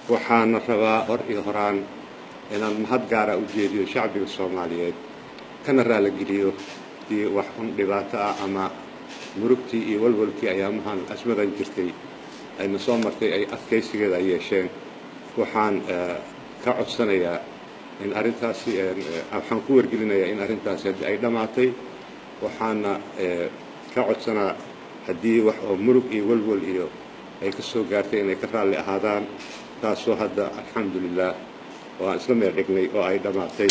waxaan rabaa hor iyo horaan inaan mahad gaara u jeediyo shacbiga Soomaaliyeed kana raali geliyo dii wax un dhibaato ah ama murugtii iyo walwalkii ayaamahan asmadan jirtay ayna soo martay ay adkaysigeeda ay yeesheen waxaan ka codsanayaa in arintaasi waxaan ku wargelinayaa in arintaasi ay dhamaatay waxaana ka codsanaa haddii wax oo murug iyo walwal iyo ay ka soo gaartay inay ka raali ahaadaan taasoo hadda alxamdulillah waan isla meel dhignay oo ay dhamaatay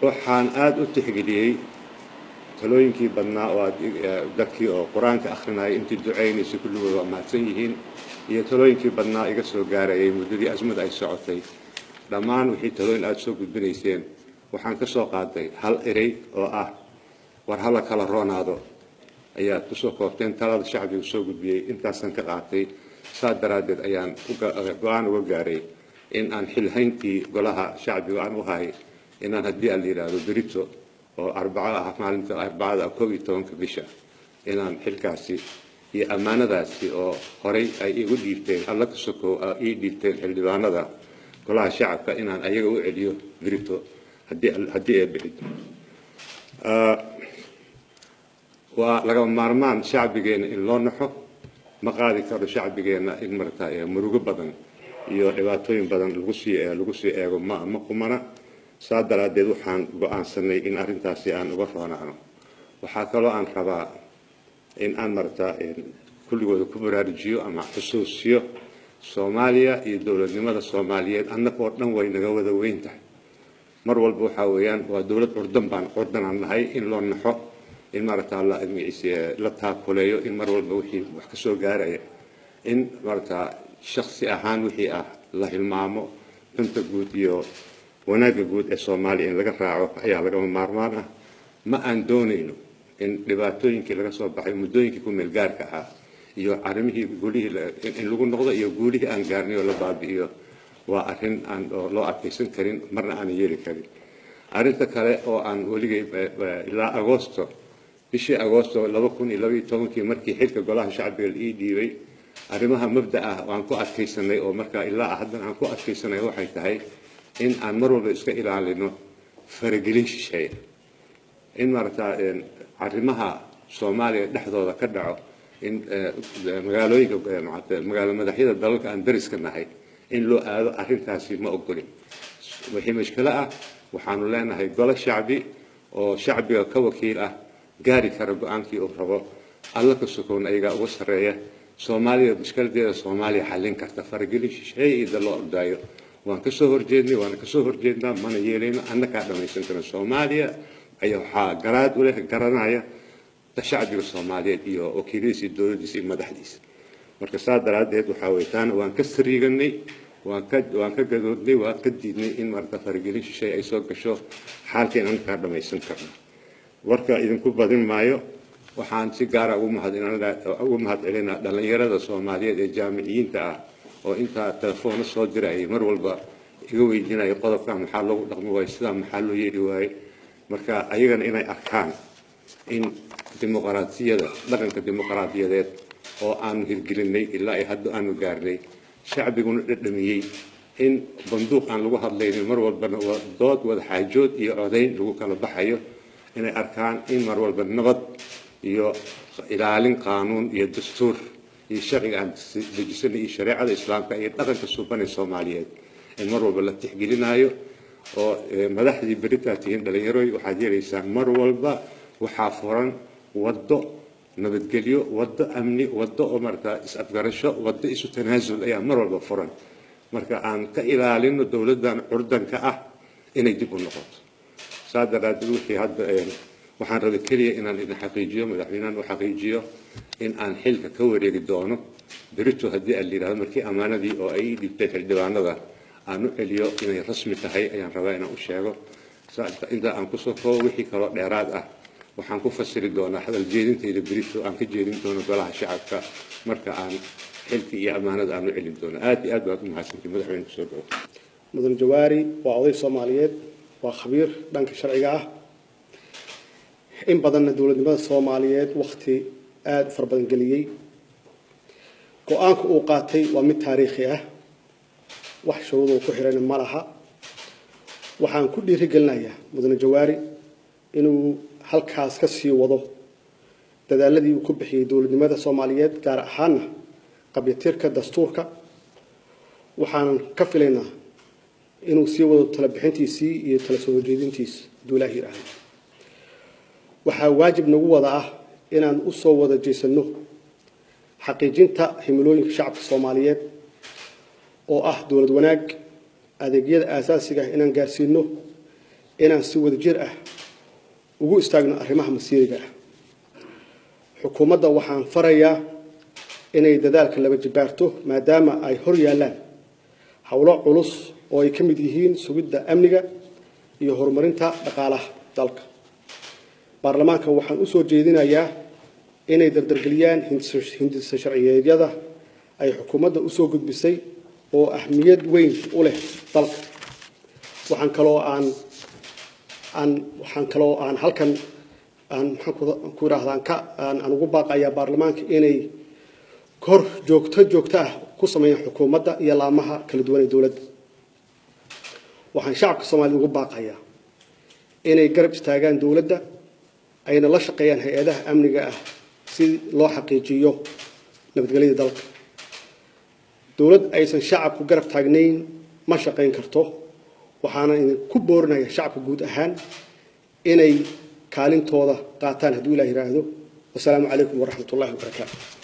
waxaan aad u tixgeliyey talooyinkii badnaa oo dadkii oo quraanka akhrinayay intii duceynaysay kulligood waa mahadsan yihiin iyo talooyinkii badnaa iga soo gaarayay muddadii azmada ay socotay dhammaan wixii talooyin aad soo gudbinayseen waxaan ka soo qaaday hal erey oo ah war hala kala roonaado ayaa ku soo koobteen talada shacbigu soo gudbiyey intaasan ka qaatay saa daraadeed ayaan go'aan uga gaaray in aan xilhayntii golaha shacbiga aan u hahay inaan haddii aan la yidhaahdo berito oo arbaco ah maalinta arbacada 11 bisha inaan xilkaasi iyo ammaanadaasi oo horey ay igu dhiibteen alla ka sokow ii dhiibteen xildhibaanada golaha shacabka inaan ayaga u celiyo berito haddii ay bixito waa laga maarmaan shacbigeena in loo naxo ma qaadi karo shacbigeena in markaa murugo badan iyo dhibaatooyin badan lagu sii eego ma qumana saa daraadeed waxaan go'aansanay in arintaasi aan uga roonaano waxaa kaloo aan rabaa in aan martaa kulligooda ku baraarujiyo ama xusuusiyo Soomaaliya iyo dawladnimada Soomaaliyeed annagoo dhan way naga wada weyn tahay mar walba waxa weeyaan waa dawlad curdan aan nahay in loo naxo in martaa la taakuleeyo in mar walba wixii wax ka soo gaaraya in martaa shakhsi ahaan wixii ah la hilmaamo danta guud iyo wanaagga guud ee Soomaaliya in laga raaco ayaa laga maarmaan ah ma aan doonayno in dhibaatooyinkii laga soo baxay muddooyinkii ku meel gaarka ah iyo arrimihii guulihii in lagu noqdo iyo guulihii aan gaarnay oo la baabi'iyo waa arrin aan loo adkaysan karin marna aan yeeli karin arrinta kale oo aan weligay ilaa Agoosto bishii Agoosto 2012 markii xilka golaha shacbiga ii dhiibay arrimaha mabda'a ah waan ku adkaysanay oo markaa ilaa haddan aan ku adkaysanay waxay tahay in aan mar walba iska ilaalino faragelin shisheeye in martaa arrimaha Soomaaliya dhexdooda ka dhaco in magaalooyinka magaalo madaxyada dalalka aan dariska nahay in loo aado arrintaasi ma ogolin wixii mushkilo ah waxaanu leenahay golo shacbi oo shacbiga ka wakiil ah gaari kara go'aankii uu rabo alla ka sokoon ayaga uga sareeya Soomaaliya mushkiladeeda Soomaaliya xallin karta faragelin shisheeye ida loo ordaayo waan ka soo horjeednaa mana yeelayno annaka dhamaysan karno Soomaaliya ayaa waxa garaad u leh garanaya shacbiga Soomaaliyeed iyo wakiiladiisa dawladdiisa iyo madaxdiisa marka saa daraadeed waxa weeyaan waan ka sariiganay waan ka gadoodnay waan ka diidnay in marka faragelin shisheeye ay soo gasho xaalkeen annaka dhamaysan karno warka idinku badin maayo waxaan si gaar ah ugu mahadcelinaa dhalinyarada Soomaaliyeed ee jaamiciyiinta ah oo inta telefoon soo diray mar walba iga weydiinay qodobka maxaa lagu dhaqmo way sida maxaa loo yeeri waayay marka ayagana inay arkaan in dimuqraadiyada dhaqanka dimuqraadiyadeed oo aan hirgelinay ilaa ay hadda aanu gaarnay shacbiguna dhadhamiyay in banduuq aan lagu hadlaynin mar walbana dood wada xaajood iyo codayn lagu kala baxayo inay arkaan in mar walba nabad iyo ilaalin qaanuun iyo dastuur iyo sharciga aan dejisanay shariicada islaamka iyo dhaqanka suuban ee Soomaaliyeed in mar walba la tixgelinayo oo madaxdii Baritaan dhalinyaro waxaad yeelaysaa mar walba waxaa furan wado nabadgelyo wado amni wado oo markaa is-afgarasho wado isu tanaasul ayaa mar walba furan marka aan ka ilaalino dawladdan curdanka ah inay dib u noqoto saa daraadeed wixii hadda waxaan rabay kaliya inaan idin xaqiijiyo madaxweynahan u xaqiijiyo in aan xilka ka wareegi doono berito haddii aan la yidhaahdo markii ammaanadii oo ay dhibtay xildhibaanada aan u celiyo inay rasmi tahay ayaan rabaa inaan u sheego inta aan ku soo koobo wixii kaloo dheeraad ah waxaan ku fasiri doonaa hadal jeedintayda berito aan ka jeedin doono golaha shacabka marka aan xilka iyo ammaanada aan u celin doono aad iyo aad baad u mahadsantihiin madaxweyne kusoo dhawo mudan jawaari waa oday Soomaaliyeed waa khabiir dhanka sharciga ah in badanna dawladnimada Soomaaliyeed waqti aad u far badan galiyay go-aanka uu qaatay waa mid taariikhi ah wax shuruud uu ku xiran ma laha waxaan ku dhiirigelinayaa mudane Jawaari inuu halkaas ka sii wado dadaaladii uu ku bixiyay dawladnimada Soomaaliyeed gaar ahaan qabyaatirka dastuurka waxaan ka filaynaa inuu sii wado tala bixintiisii iyo tala soo jeedintiisa Abdullaahi Iraan waxa waajib nagu wada ah inaan u soo wada jeesano xaqiijinta himilooyinka shacabka Soomaaliyeed oo ah dawlad wanaag adeegyada aasaasiga ah inaan gaarsiino inaan si wada jir ah ugu istaagno arrimaha masiiriga ah xukuumadda waxaan farayaa inay dadaalka laba jibaarto maadaama ay hor yaalaan hawlo culus oo ay ka mid yihiin sugidda amniga iyo horumarinta dhaqaalaha dalka baarlamaanka waxaan u soo jeedinayaa inay dardargeliyaan hindisa sharciyeedyada ay xukuumadda u soo gudbisay oo ahmiyad weyn u leh dalka waxaan kaloo aan halkan aan ku raahdan ugu baaqayaa baarlamaanka inay kor joogto ah ku sameeyaan xukuumadda iyo laamaha kala duwan ee dawladda waxaan shacabka Soomaaliyeed ugu baaqayaa inay garab istaagaan dawladda ayna la shaqeeyaan hay'adaha amniga ah si loo xaqiijiyo nabadgelyada dalka dawlad aysan shacabku garab taagnayn ma shaqeyn karto waxaana ku boorinayaa shacabka guud ahaan inay kaalintooda qaataan haddii Ilaahay yiraahdo. Wassalaamu calaykum waraxmatullaahi wabarakaatuh.